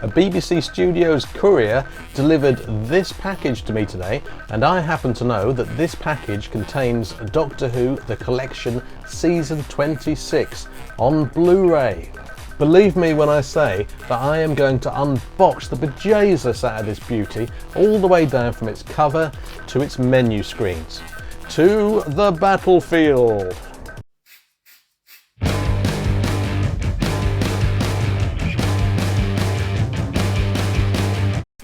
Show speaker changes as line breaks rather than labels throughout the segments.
A BBC Studios courier delivered this package to me today, and I happen to know that this package contains Doctor Who The Collection Season 26 on Blu-ray. Believe me when I say that I am going to unbox the bejesus out of this beauty, all the way down from its cover to its menu screens. To the battlefield!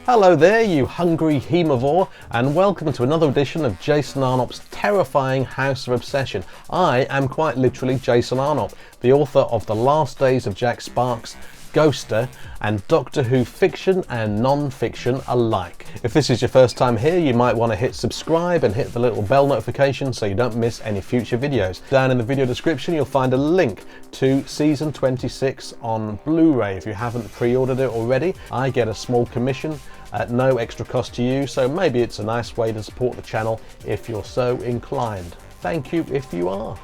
Hello there, you hungry hemovore, and welcome to another edition of Jason Arnopp's terrifying House of Obsession. I am quite literally Jason Arnopp, the author of The Last Days of Jack Sparks, Ghoster, and Doctor Who fiction and non-fiction alike. If this is your first time here, you might want to hit subscribe and hit the little bell notification so you don't miss any future videos. Down in the video description you'll find a link to Season 26 on Blu-ray. If you haven't pre-ordered it already, I get a small commission at no extra cost to you, so maybe it's a nice way to support the channel if you're so inclined. Thank you if you are.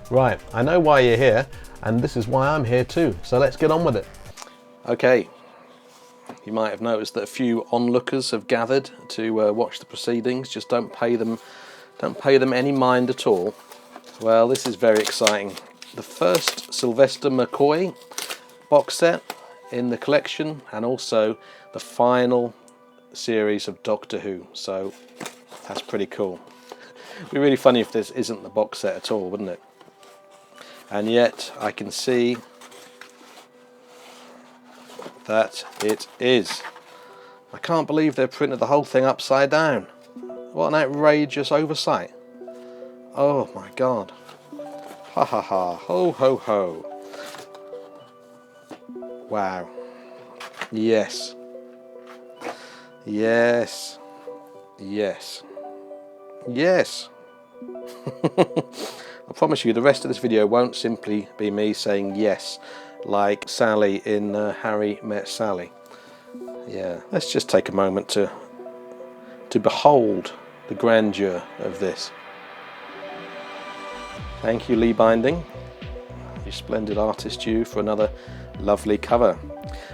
Right, I know why you're here, and this is why I'm here too, so let's get on with it. Okay, you might have noticed that a few onlookers have gathered to watch the proceedings. Just don't pay them any mind at all. Well, this is very exciting. The first Sylvester McCoy box set in the collection, and also the final series of Doctor Who, so that's pretty cool. It'd be really funny if this isn't the box set at all, wouldn't it? And yet I can see that it is. I can't believe they've printed the whole thing upside down. What an outrageous oversight. Oh my god. Ha ha ha. Ho ho ho. Wow. Yes. Yes. Yes. Yes. I promise you the rest of this video won't simply be me saying yes, like Sally in Harry Met Sally. Yeah, let's just take a moment to behold the grandeur of this. Thank you, Lee Binding, you splendid artist, you, for another lovely cover.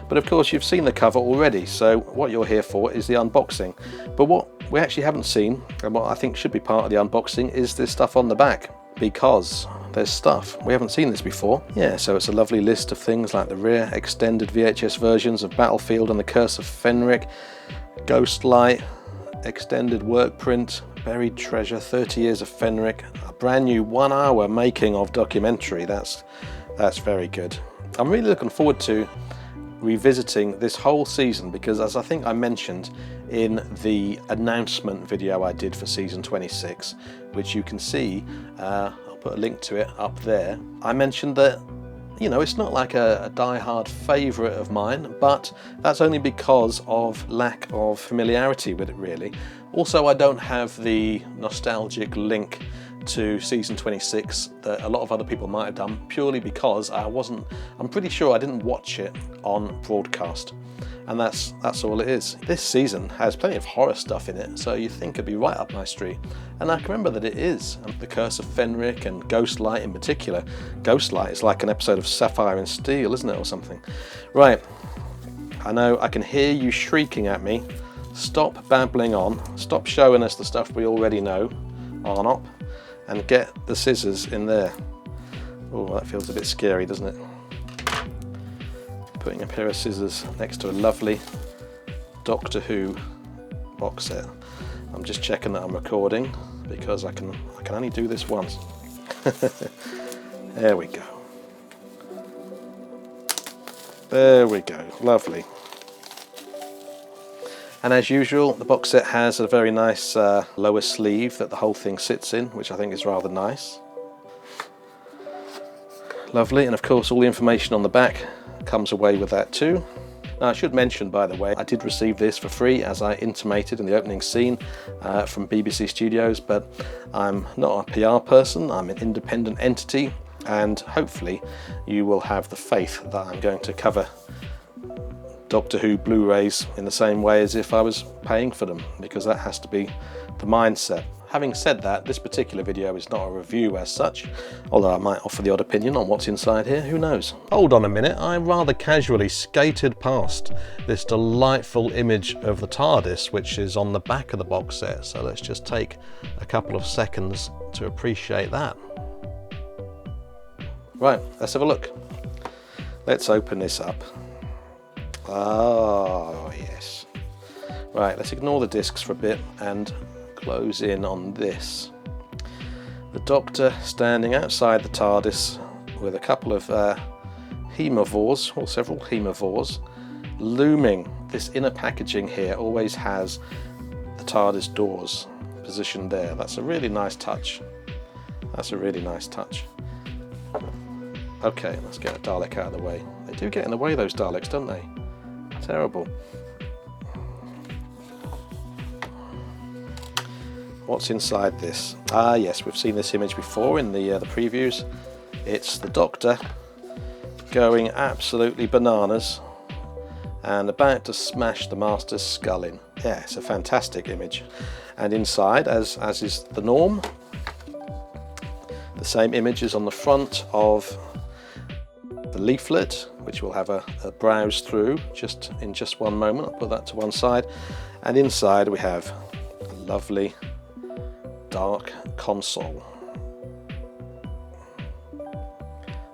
But of course you've seen the cover already, so what you're here for is the unboxing. But what we actually haven't seen, and what I think should be part of the unboxing, is this stuff on the back, because there's stuff. We haven't seen this before. Yeah, so it's a lovely list of things like the rare extended VHS versions of Battlefield and the Curse of Fenric, Ghostlight, extended work print, buried treasure, 30 years of Fenric, a brand new 1 hour making of documentary. That's very good. I'm really looking forward to revisiting this whole season, because as I think I mentioned in the announcement video I did for season 26, which you can see, I'll put a link to it up there, I mentioned that, you know, it's not like a die-hard favourite of mine, but that's only because of lack of familiarity with it, really. Also, I don't have the nostalgic link to season 26 that a lot of other people might have done, purely because I'm pretty sure I didn't watch it on broadcast, and that's all it is. This season has plenty of horror stuff in it, so you think it'd be right up my street, and I can remember that it is. The Curse of Fenric and Ghostlight in particular. Ghostlight is like an episode of Sapphire and Steel, isn't it, or something? Right, I know I can hear you shrieking at me. Stop babbling on, stop showing us the stuff we already know, Arnopp, and get the scissors in there. Oh, that feels a bit scary, doesn't it? Putting a pair of scissors next to a lovely Doctor Who box set. I'm just checking that I'm recording, because I can only do this once. There we go. There we go, lovely. And as usual, the box set has a very nice lower sleeve that the whole thing sits in, which I think is rather nice. Lovely, and of course all the information on the back comes away with that too. Now I should mention, by the way, I did receive this for free, as I intimated in the opening scene, from BBC Studios, but I'm not a PR person, I'm an independent entity, and hopefully you will have the faith that I'm going to cover Doctor Who Blu-rays in the same way as if I was paying for them, because that has to be the mindset. Having said that, this particular video is not a review as such, although I might offer the odd opinion on what's inside here, who knows. Hold on a minute, I rather casually skated past this delightful image of the TARDIS, which is on the back of the box set, so let's just take a couple of seconds to appreciate that. Right, let's have a look. Let's open this up. Oh, yes. Right, let's ignore the discs for a bit and close in on this. The Doctor standing outside the TARDIS with a couple of hemovores, or several hemovores, looming. This inner packaging here always has the TARDIS doors positioned there. That's a really nice touch. That's a really nice touch. Okay, let's get a Dalek out of the way. They do get in the way, those Daleks, don't they? Terrible. What's inside this? Ah yes, we've seen this image before in the previews. It's the Doctor going absolutely bananas and about to smash the Master's skull in. Yeah, it's a fantastic image. And inside, as is the norm, the same image is on the front of the leaflet, which we'll have a browse through in just one moment. I'll put that to one side. And inside we have a lovely dark console.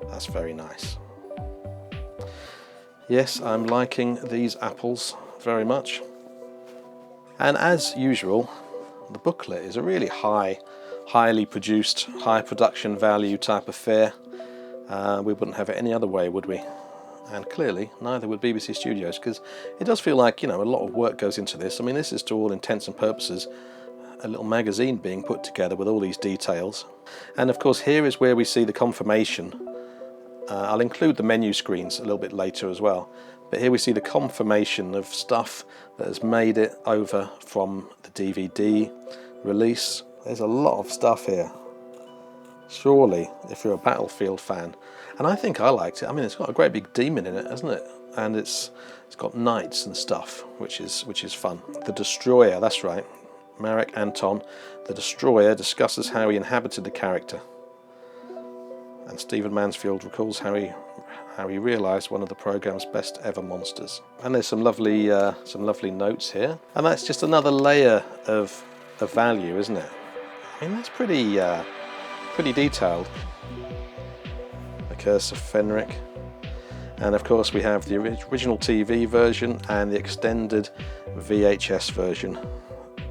That's very nice. Yes, I'm liking these apples very much. And as usual, the booklet is a really highly produced, high production value type affair. We wouldn't have it any other way, would we? And clearly neither would BBC Studios, because it does feel like, you know, a lot of work goes into this. I mean, this is to all intents and purposes a little magazine being put together with all these details. And of course here is where we see the confirmation. I'll include the menu screens a little bit later as well, but here we see the confirmation of stuff that has made it over from the DVD release. There's a lot of stuff here. Surely, if you're a Battlefield fan, and I think I liked it. I mean, it's got a great big demon in it, hasn't it? And it's got knights and stuff, which is fun. The Destroyer, that's right. Marek Anton, the Destroyer, discusses how he inhabited the character, and Stephen Mansfield recalls how he realised one of the programme's best ever monsters. And there's some lovely notes here, and that's just another layer of value, isn't it? I mean, that's pretty detailed. The Curse of Fenric, and of course we have the original TV version and the extended VHS version.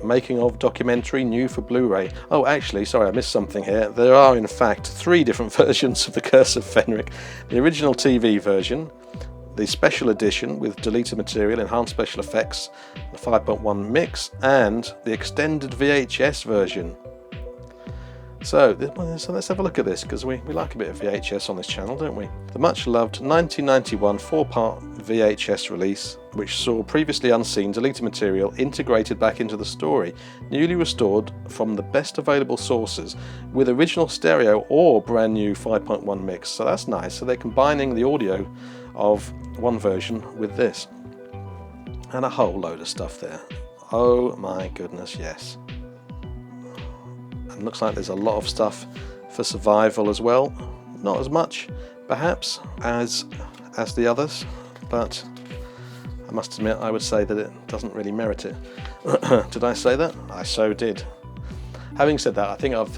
Making of documentary new for Blu-ray. Oh, actually, sorry, I missed something here. There are in fact 3 different versions of The Curse of Fenric. The original TV version, the special edition with deleted material, enhanced special effects, the 5.1 mix, and the extended VHS version. So let's have a look at this, because we like a bit of VHS on this channel, don't we? The much loved 1991 4-part VHS release, which saw previously unseen deleted material integrated back into the story, newly restored from the best available sources, with original stereo or brand new 5.1 mix. So that's nice. So they're combining the audio of one version with this. And a whole load of stuff there. Oh my goodness, yes. And looks like there's a lot of stuff for survival as well. Not as much, perhaps, as the others, but I must admit I would say that it doesn't really merit it. Did I say that? I so did. Having said that, I think I've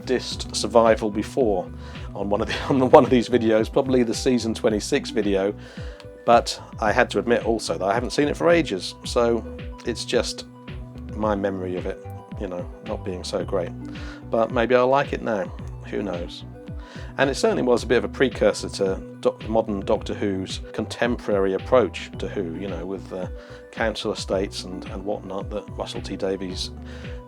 dissed survival before on one of these videos, probably the season 26 video, but I had to admit also that I haven't seen it for ages, so it's just my memory of it, you know, not being so great. But maybe I'll like it now, who knows. And it certainly was a bit of a precursor to modern Doctor Who's contemporary approach to Who, you know, with council estates and whatnot that Russell T Davies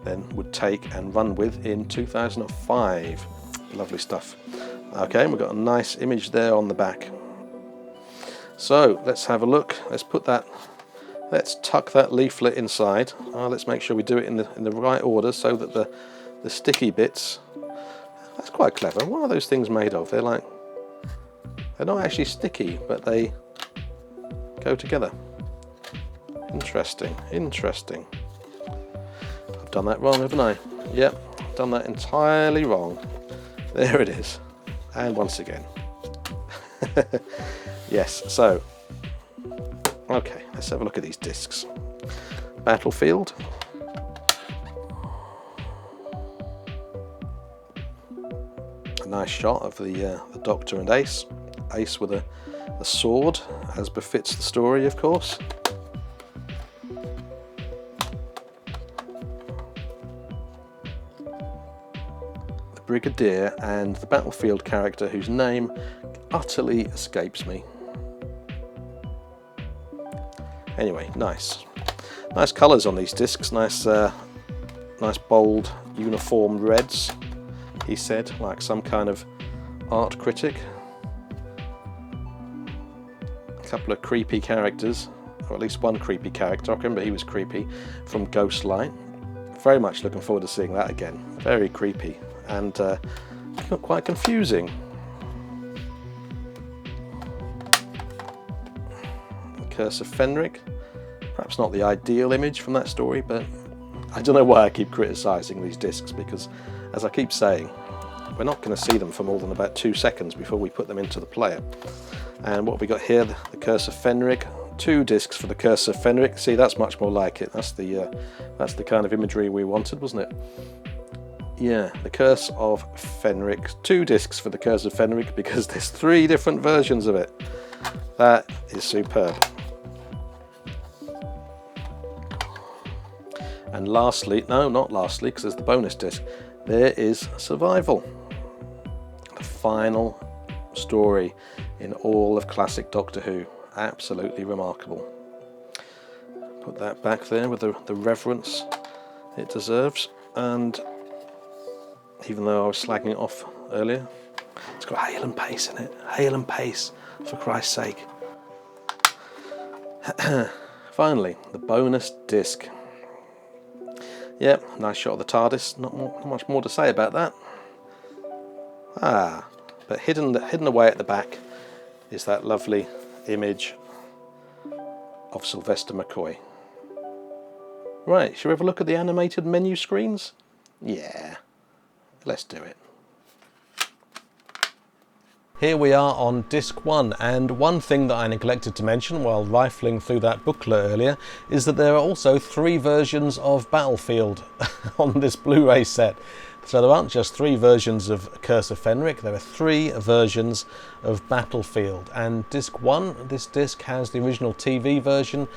then would take and run with in 2005. Lovely stuff. Okay, and we've got a nice image there on the back. So let's have a look. Let's tuck that leaflet inside. Let's make sure we do it in the right order so that the sticky bits. That's quite clever. What are those things made of? They're not actually sticky, but they go together. Interesting. I've done that wrong, haven't I? Yep, done that entirely wrong. There it is. And once again. Yes, so, okay, let's have a look at these discs. Battlefield. A nice shot of the Doctor and Ace. Ace with a sword, as befits the story, of course. The Brigadier and the Battlefield character whose name utterly escapes me. Anyway, nice colours on these discs. Nice bold uniformed reds, he said, like some kind of art critic. A couple of creepy characters, or at least one creepy character. I remember he was creepy, from Ghostlight. Very much looking forward to seeing that again. Very creepy and quite confusing. Curse of Fenric. Perhaps not the ideal image from that story, but I don't know why I keep criticising these discs, because, as I keep saying, we're not going to see them for more than about 2 seconds before we put them into the player. And what have we got here? The Curse of Fenric. 2 discs for the Curse of Fenric. See, that's much more like it. That's the kind of imagery we wanted, wasn't it? Yeah, the Curse of Fenric. 2 discs for the Curse of Fenric, because there's 3 different versions of it. That is superb. And lastly, no, not lastly, because there's the bonus disc, there is Survival. The final story in all of classic Doctor Who. Absolutely remarkable. Put that back there with the reverence it deserves. And even though I was slagging it off earlier, it's got hail and pace in it. Hail and pace, for Christ's sake. Finally, the bonus disc. Yep, nice shot of the TARDIS. Not much more to say about that. But hidden away at the back is that lovely image of Sylvester McCoy. Right, shall we have a look at the animated menu screens? Yeah, let's do it. Here we are on disc 1, and one thing that I neglected to mention while rifling through that booklet earlier is that there are also 3 versions of Battlefield on this Blu-ray set. So there aren't just 3 versions of Curse of Fenric, there are 3 versions of Battlefield. And disc 1, this disc has the original TV version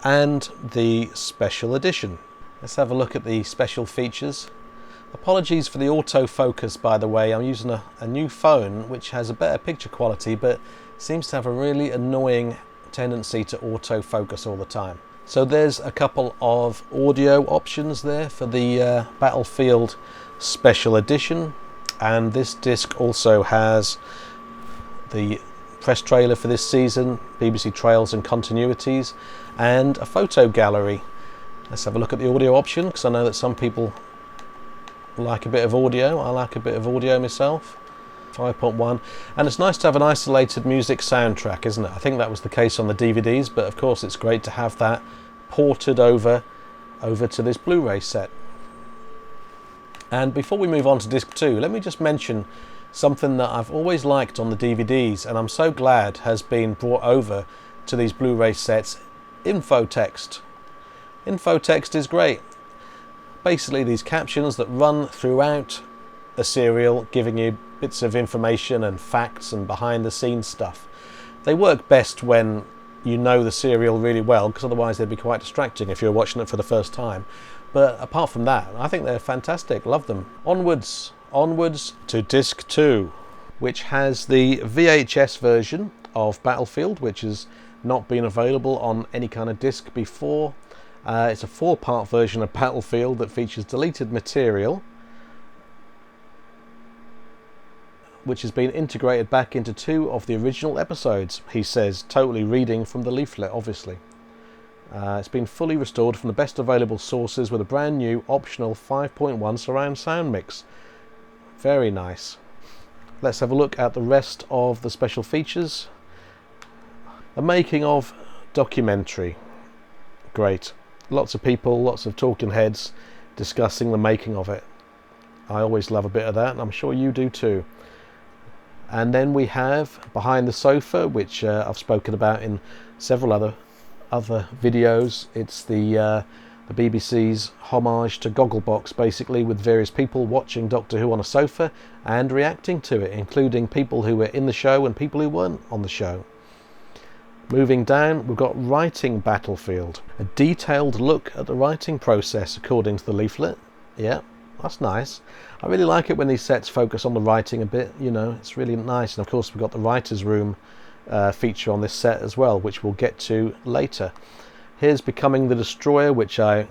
and the special edition. Let's have a look at the special features. Apologies for the autofocus, by the way. I'm using a new phone which has a better picture quality but seems to have a really annoying tendency to autofocus all the time. So there's a couple of audio options there for the Battlefield Special Edition, and this disc also has the press trailer for this season, BBC Trails and Continuities, and a photo gallery. Let's have a look at the audio option, because I know that some people like a bit of audio. I like a bit of audio myself. 5.1, and it's nice to have an isolated music soundtrack, isn't it? I think that was the case on the DVDs, but of course it's great to have that ported over to this Blu-ray set. And before we move on to disc 2, let me just mention something that I've always liked on the DVDs, and I'm so glad has been brought over to these Blu-ray sets: info text. Info text is great. Basically these captions that run throughout a serial, giving you bits of information and facts and behind the scenes stuff. They work best when you know the serial really well, because otherwise they'd be quite distracting if you're watching it for the first time. But apart from that, I think they're fantastic. Love them. Onwards to disc 2, which has the VHS version of Battlefield, which has not been available on any kind of disc before. It's a 4-part version of Battlefield that features deleted material, which has been integrated back into 2 of the original episodes, he says, totally reading from the leaflet, obviously. It's been fully restored from the best available sources with a brand new optional 5.1 surround sound mix. Very nice. Let's have a look at the rest of the special features. A making of documentary. Great. Lots of people, lots of talking heads discussing the making of it. I always love a bit of that, and I'm sure you do too. And then we have Behind the Sofa, which I've spoken about in several other videos. It's the BBC's homage to Gogglebox, basically, with various people watching Doctor Who on a sofa and reacting to it, including people who were in the show and people who weren't on the show. Moving down, we've got Writing Battlefield, a detailed look at the writing process according to the leaflet. Yeah, that's nice. I really like it when these sets focus on the writing a bit, you know, it's really nice. And of course we've got the writer's room feature on this set as well, which we'll get to later. Here's Becoming the Destroyer, which I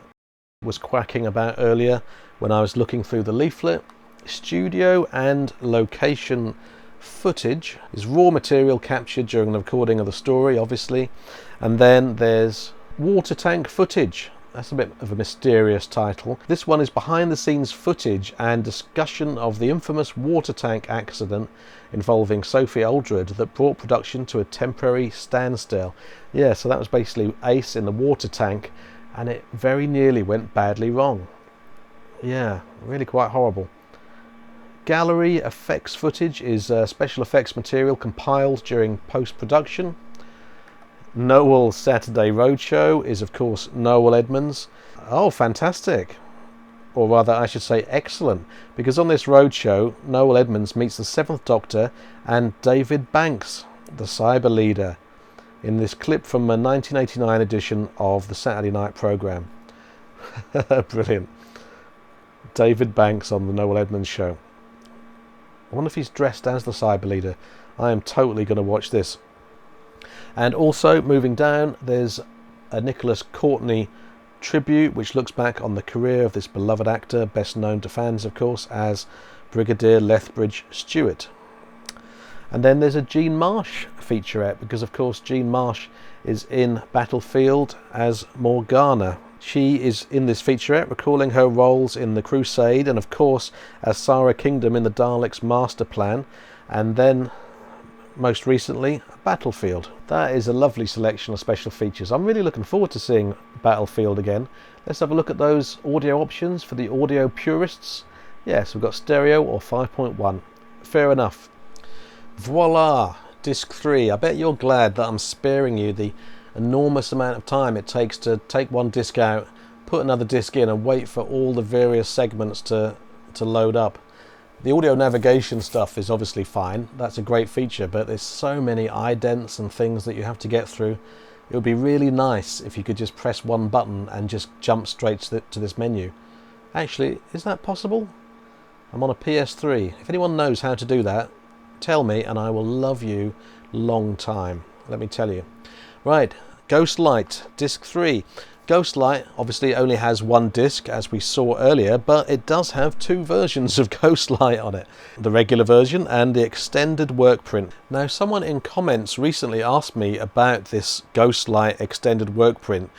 was quacking about earlier when I was looking through the leaflet. Studio and location footage is raw material captured during the recording of the story, obviously. And then there's water tank footage. That's a bit of a mysterious title. This one is behind the scenes footage and discussion of the infamous water tank accident involving Sophie Aldred that brought production to a temporary standstill. Yeah, so that was basically Ace in the water tank, and it very nearly went badly wrong. Yeah, really quite horrible. Gallery effects footage is special effects material compiled during post-production. Noel Saturday Roadshow is of course Noel Edmonds. Oh, fantastic. Or rather I should say excellent, because on this roadshow Noel Edmonds meets the 7th Doctor and David Banks, the cyber leader, in this clip from a 1989 edition of the Saturday night programme. Brilliant. David Banks on the Noel Edmonds show. I wonder if he's dressed as the cyber leader. I am totally going to watch this. And also, moving down, there's a Nicholas Courtney tribute, which looks back on the career of this beloved actor, best known to fans, of course, as Brigadier Lethbridge Stewart. And then there's a Jean Marsh featurette, because, of course, Jean Marsh is in Battlefield as Morgana. She is in this featurette, recalling her roles in The Crusade, and, of course, as Sarah Kingdom in the Daleks' Master Plan, and then most recently Battlefield. That is a lovely selection of special features. I'm really looking forward to seeing Battlefield again. Let's have a look at those audio options for the audio purists. Yes, we've got stereo or 5.1. Fair enough. Voila, disc 3. I bet you're glad that I'm sparing you the enormous amount of time it takes to take one disc out, put another disc in and wait for all the various segments to load up. The audio navigation stuff is obviously fine, that's a great feature, but there's so many idents and things that you have to get through. It would be really nice if you could just press one button and just jump straight to this menu. Actually, is that possible? I'm on a PS3. If anyone knows how to do that, tell me and I will love you long time. Let me tell you. Right, Ghostlight, disc 3. Ghostlight obviously only has one disc, as we saw earlier, but it does have two versions of Ghostlight on it. The regular version and the extended work print. Now, someone in comments recently asked me about this Ghostlight extended work print,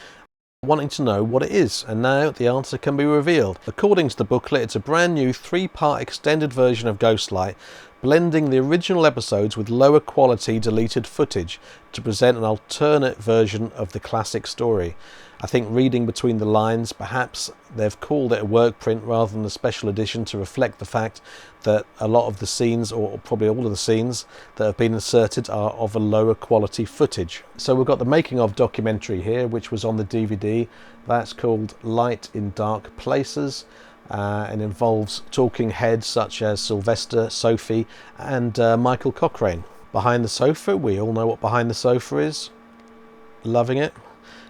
wanting to know what it is, and now the answer can be revealed. According to the booklet, it's a brand new 3-part extended version of Ghostlight, blending the original episodes with lower quality deleted footage to present an alternate version of the classic story. I think reading between the lines, perhaps they've called it a work print rather than a special edition to reflect the fact that a lot of the scenes, or probably all of the scenes that have been inserted, are of a lower quality footage. So we've got the making of documentary here, which was on the DVD. That's called Light in Dark Places. And involves talking heads such as Sylvester, Sophie and Michael Cochrane. Behind the Sofa, we all know what Behind the Sofa is. Loving it.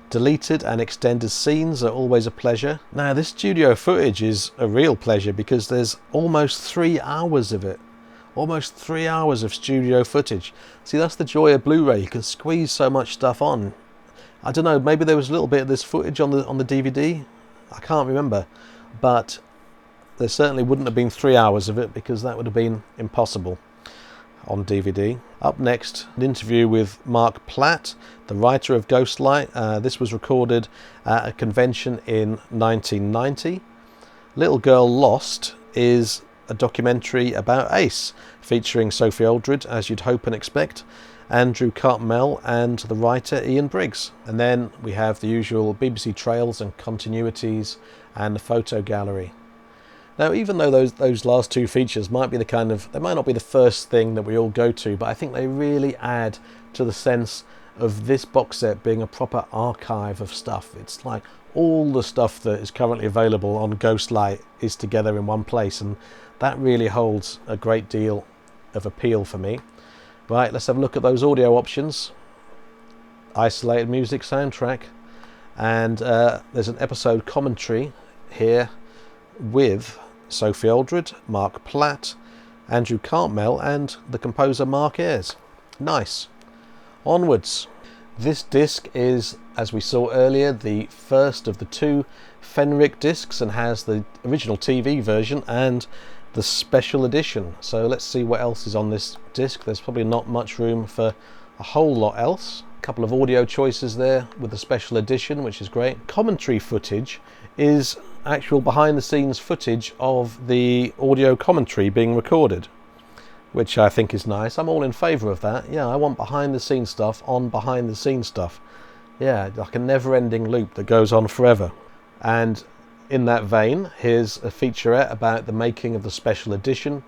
Deleted and extended scenes are always a pleasure. Now, this studio footage is a real pleasure because there's almost 3 hours of it. Almost 3 hours of studio footage. See, that's the joy of Blu-ray. You can squeeze so much stuff on. I don't know, maybe there was a little bit of this footage on the DVD. I can't remember. But there certainly wouldn't have been 3 hours of it, because that would have been impossible on DVD. Up next, an interview with Mark Platt, the writer of Ghostlight. This was recorded at a convention in 1990. Little Girl Lost is a documentary about Ace, featuring Sophie Aldred, as you'd hope and expect, Andrew Cartmel and the writer Ian Briggs. And then we have the usual BBC trails and continuities and the photo gallery. Now, even though those last two features might be they might not be the first thing that we all go to, but I think they really add to the sense of this box set being a proper archive of stuff. It's like all the stuff that is currently available on Ghostlight is together in one place, and that really holds a great deal of appeal for me. Right, let's have a look at those audio options. Isolated music soundtrack, and there's an episode commentary here with Sophie Aldred, Mark Platt, Andrew Cartmel and the composer Mark Ayres. Nice. Onwards. This disc is, as we saw earlier, the first of the two Fenric discs and has the original TV version and the special edition. So let's see what else is on this disc. There's probably not much room for a whole lot else. A couple of audio choices there with the special edition, which is great. Commentary footage is actual behind the scenes footage of the audio commentary being recorded, which I think is nice. I'm all in favour of that. Yeah, I want behind the scenes stuff on behind the scenes stuff. Yeah, like a never ending loop that goes on forever. And in that vein, here's a featurette about the making of the special edition,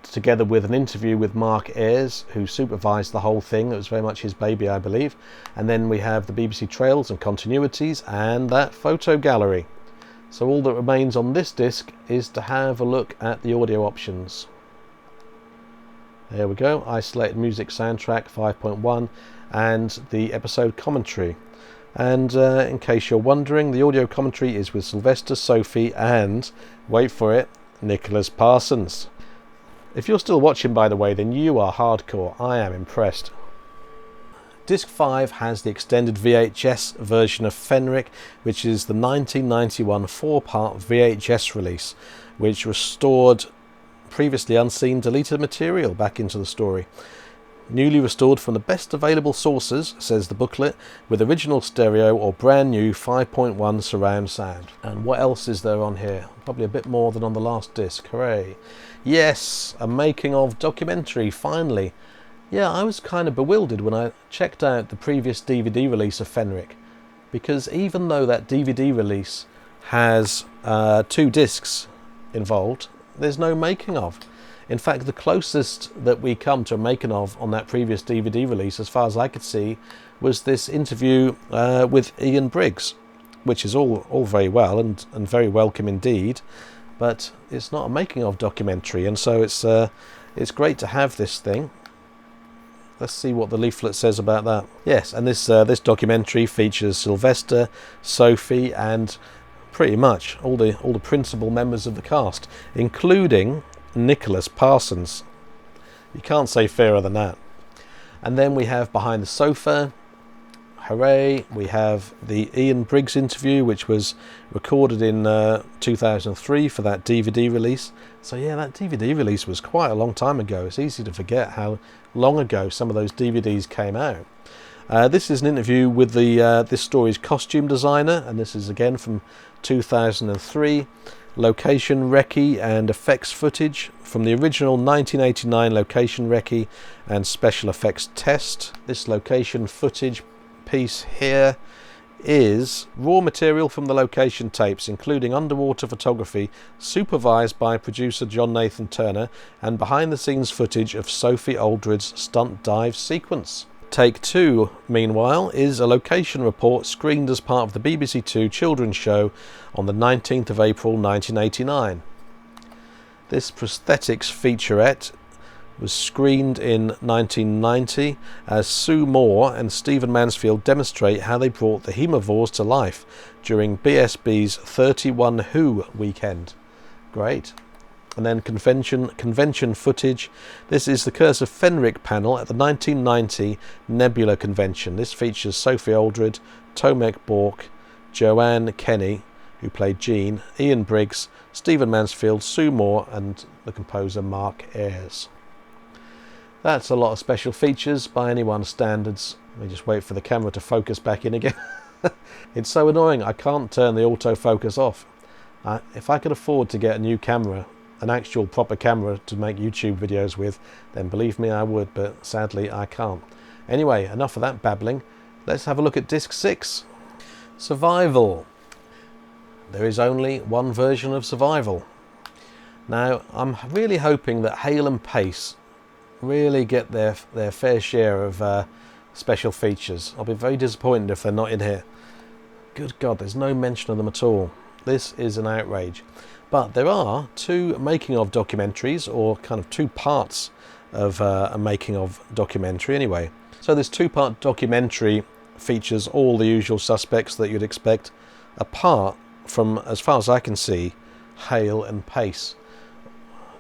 together with an interview with Mark Ayres, who supervised the whole thing. It was very much his baby, I believe. And then we have the BBC trails and continuities and that photo gallery. So all that remains on this disc is to have a look at the audio options. There we go, isolated music soundtrack 5.1 and the episode commentary. And in case you're wondering, the audio commentary is with Sylvester, Sophie and, wait for it, Nicholas Parsons. If you're still watching, by the way, then you are hardcore. I am impressed. Disc 5 has the extended VHS version of Fenric, which is the 1991 4-part VHS release, which restored previously unseen deleted material back into the story. Newly restored from the best available sources, says the booklet, with original stereo or brand new 5.1 surround sound. And what else is there on here? Probably a bit more than on the last disc. Hooray! Yes, a making of documentary, finally. Yeah, I was kind of bewildered when I checked out the previous DVD release of Fenric, because even though that DVD release has 2 discs involved, there's no making of. In fact, the closest that we come to a making of on that previous DVD release, as far as I could see, was this interview with Ian Briggs, which is all very well and very welcome indeed, but it's not a making of documentary, and so it's great to have this thing. Let's see what the leaflet says about that. Yes, and this documentary features Sylvester, Sophie, and pretty much all the principal members of the cast, including Nicholas Parsons. You can't say fairer than that. And then we have Behind the Sofa. Hooray! We have the Ian Briggs interview, which was recorded in 2003 for that DVD release. So yeah, that DVD release was quite a long time ago. It's easy to forget how long ago some of those DVDs came out. This is an interview with this story's costume designer, and this is again from 2003. Location recce and effects footage from the original 1989 location recce and special effects test. This location footage piece here is raw material from the location tapes, including underwater photography supervised by producer John Nathan Turner and behind the scenes footage of Sophie Aldred's stunt dive sequence. Take 2, meanwhile, is a location report screened as part of the BBC Two children's show on the 19th of April 1989. This prosthetics featurette was screened in 1990 as Sue Moore and Stephen Mansfield demonstrate how they brought the Hemivores to life during BSB's 31 Who weekend. Great. And then convention footage. This is the Curse of Fenric panel at the 1990 Nebula convention. This features Sophie Aldred, Tomek Bork, Joanne Kenny, who played Jean, Ian Briggs, Stephen Mansfield, Sue Moore and the composer Mark Ayres. That's a lot of special features by anyone's standards. Let me just wait for the camera to focus back in again. It's so annoying, I can't turn the autofocus off. If I could afford to get a new camera, an actual proper camera to make YouTube videos with, then believe me I would, but sadly I can't. Anyway, enough of that babbling. Let's have a look at disc 6. Survival. There is only one version of Survival. Now, I'm really hoping that Hale and Pace really get their fair share of special features. I'll be very disappointed if they're not in here. Good God, there's no mention of them at all. This is an outrage. But there are two making of documentaries, or kind of two parts of a making of documentary anyway. So this two-part documentary features all the usual suspects that you'd expect, apart from, as far as I can see, Hale and Pace.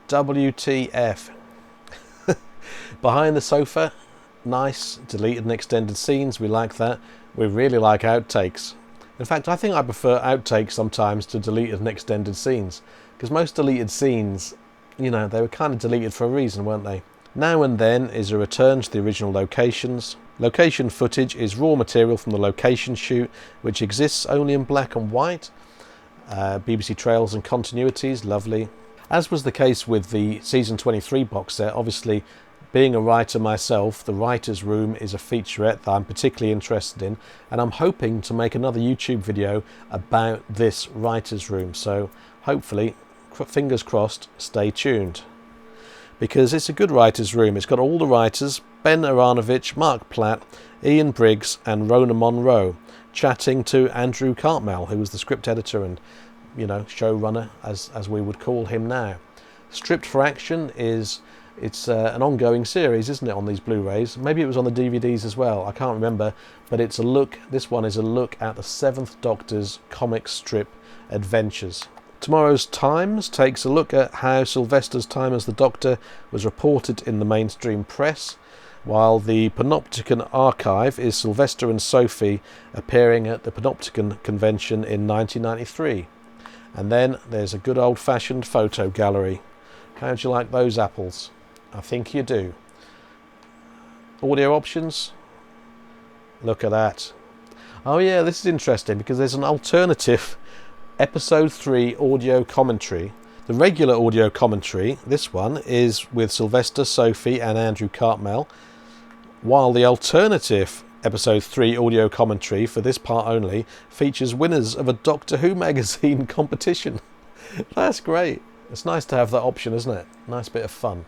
WTF. Behind the sofa, nice deleted and extended scenes, we like that. We really like outtakes. In fact, I think I prefer outtakes sometimes to deleted and extended scenes, because most deleted scenes, you know, they were kind of deleted for a reason, weren't they? Now and then is a return to the original locations. Location footage is raw material from the location shoot, which exists only in black and white. BBC trails and continuities, lovely. As was the case with the season 23 box set, obviously, being a writer myself, the writer's room is a featurette that I'm particularly interested in, and I'm hoping to make another YouTube video about this writer's room. So hopefully, fingers crossed, stay tuned. Because it's a good writer's room. It's got all the writers, Ben Aranovich, Mark Platt, Ian Briggs and Rona Monroe, chatting to Andrew Cartmel, who was the script editor and, you know, showrunner, as we would call him now. Stripped for Action is... It's an ongoing series, isn't it, on these Blu-rays? Maybe it was on the DVDs as well, I can't remember. But it's a look, this one is a look at the 7th Doctor's comic strip adventures. Tomorrow's Times takes a look at how Sylvester's time as the Doctor was reported in the mainstream press, while the Panopticon archive is Sylvester and Sophie appearing at the Panopticon convention in 1993. And then there's a good old-fashioned photo gallery. How'd you like those apples? I think you do. Audio options. Look at that. Oh yeah, this is interesting because there's an alternative episode 3 audio commentary. The regular audio commentary, this one, is with Sylvester, Sophie and Andrew Cartmel, while the alternative episode 3 audio commentary for this part only features winners of a Doctor Who magazine competition. That's great. It's nice to have that option, isn't it? Nice bit of fun.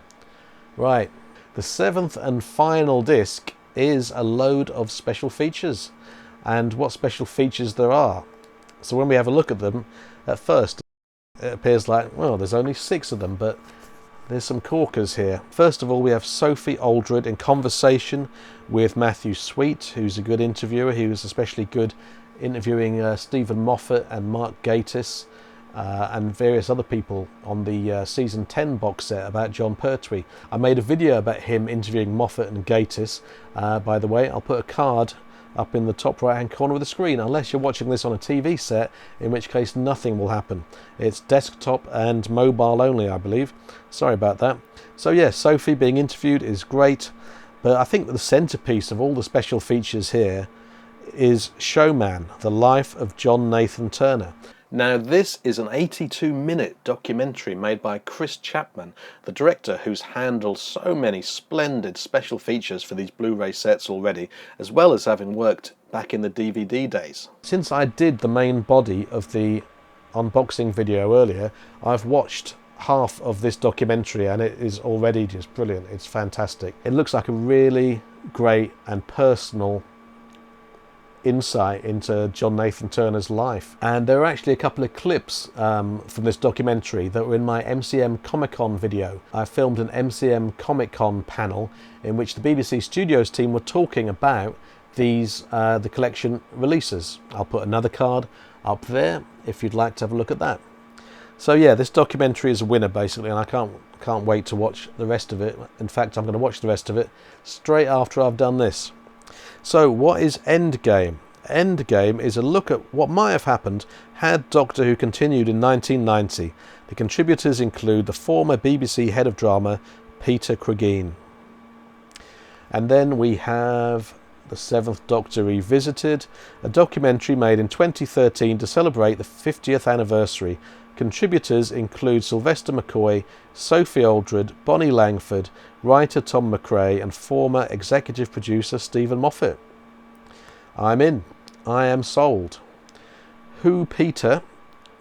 Right, the 7th and final disc is a load of special features, and what special features there are. So when we have a look at them, at first it appears like, well, there's only 6 of them, but there's some corkers here. First of all, we have Sophie Aldred in conversation with Matthew Sweet, who's a good interviewer. He was especially good interviewing Stephen Moffat and Mark Gatiss, and various other people on the season 10 box set about John Pertwee. I made a video about him interviewing Moffat and Gatiss. By the way, I'll put a card up in the top right hand corner of the screen, unless you're watching this on a TV set, in which case nothing will happen. It's desktop and mobile only, I believe. Sorry about that. So yeah, Sophie being interviewed is great, but I think that the centrepiece of all the special features here is Showman, the life of John Nathan Turner. Now this is an 82-minute documentary made by Chris Chapman, the director who's handled so many splendid special features for these Blu-ray sets already, as well as having worked back in the DVD days. Since I did the main body of the unboxing video earlier, I've watched half of this documentary and it is already just brilliant. It's fantastic. It looks like a really great and personal insight into John Nathan Turner's life. And there are actually a couple of clips from this documentary that were in my MCM Comic-Con video. I filmed an MCM Comic-Con panel in which the BBC Studios team were talking about these the collection releases. I'll put another card up there if you'd like to have a look at that. So yeah, this documentary is a winner basically, and I can't wait to watch the rest of it. In fact, I'm going to watch the rest of it straight after I've done this. So what is Endgame? Endgame is a look at what might have happened had Doctor Who continued in 1990. The contributors include the former BBC head of drama, Peter Cregeen. And then we have The 7th Doctor Revisited, a documentary made in 2013 to celebrate the 50th anniversary. Contributors include Sylvester McCoy, Sophie Aldred, Bonnie Langford, writer Tom McRae and former executive producer Stephen Moffat. I'm in. I am sold. Who Peter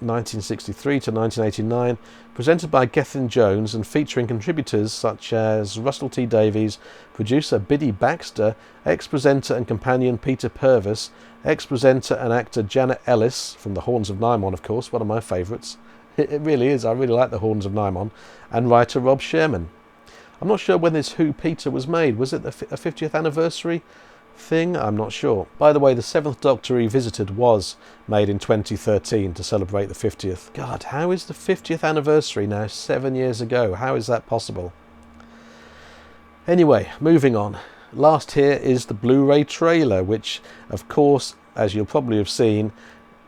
1963 to 1989, presented by Gethin Jones and featuring contributors such as Russell T Davies, producer Biddy Baxter, ex-presenter and companion Peter Purvis, ex-presenter and actor Janet Ellis, from The Horns of Nimon of course, one of my favourites. It really is, I really like The Horns of Nimon, and writer Rob Sherman. I'm not sure when this Who Peter was made. Was it a 50th anniversary thing? I'm not sure. By the way, the 7th Doctor Revisited was made in 2013 to celebrate the 50th. God, how is the 50th anniversary now 7 years ago? How is that possible? Anyway, moving on. Last here is the Blu-ray trailer, which, of course, as you'll probably have seen,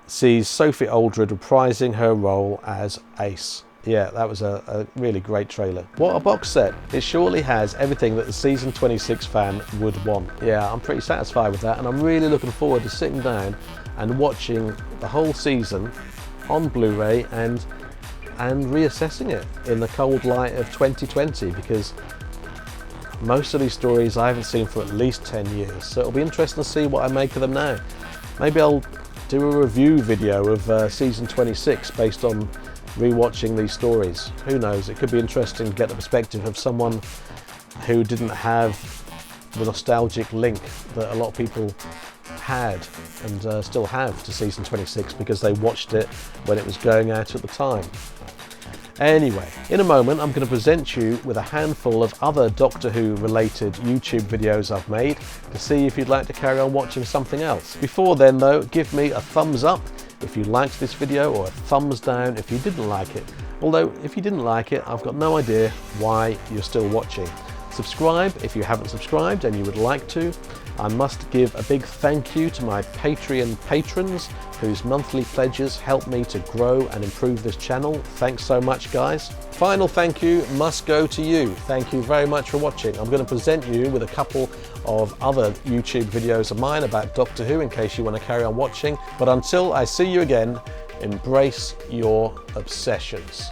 sees Sophie Aldred reprising her role as Ace. Yeah, that was a really great trailer. What a box set. It surely has everything that the season 26 fan would want. Yeah, I'm pretty satisfied with that, and I'm really looking forward to sitting down and watching the whole season on Blu-ray and reassessing it in the cold light of 2020, because most of these stories I haven't seen for at least 10 years. So it'll be interesting to see what I make of them now. Maybe I'll do a review video of season 26 based on rewatching these stories. Who knows, it could be interesting to get the perspective of someone who didn't have the nostalgic link that a lot of people had and still have to season 26 because they watched it when it was going out at the time. Anyway, in a moment I'm going to present you with a handful of other Doctor Who related YouTube videos I've made to see if you'd like to carry on watching something else. Before then though, give me a thumbs up if you liked this video, or a thumbs down if you didn't like it. Although if you didn't like it, I've got no idea why you're still watching. Subscribe if you haven't subscribed and you would like to. I must give a big thank you to my Patreon patrons whose monthly pledges help me to grow and improve this channel. Thanks so much, guys. Final thank you must go to you. Thank you very much for watching. I'm going to present you with a couple of other YouTube videos of mine about Doctor Who in case you want to carry on watching. But until I see you again, embrace your obsessions.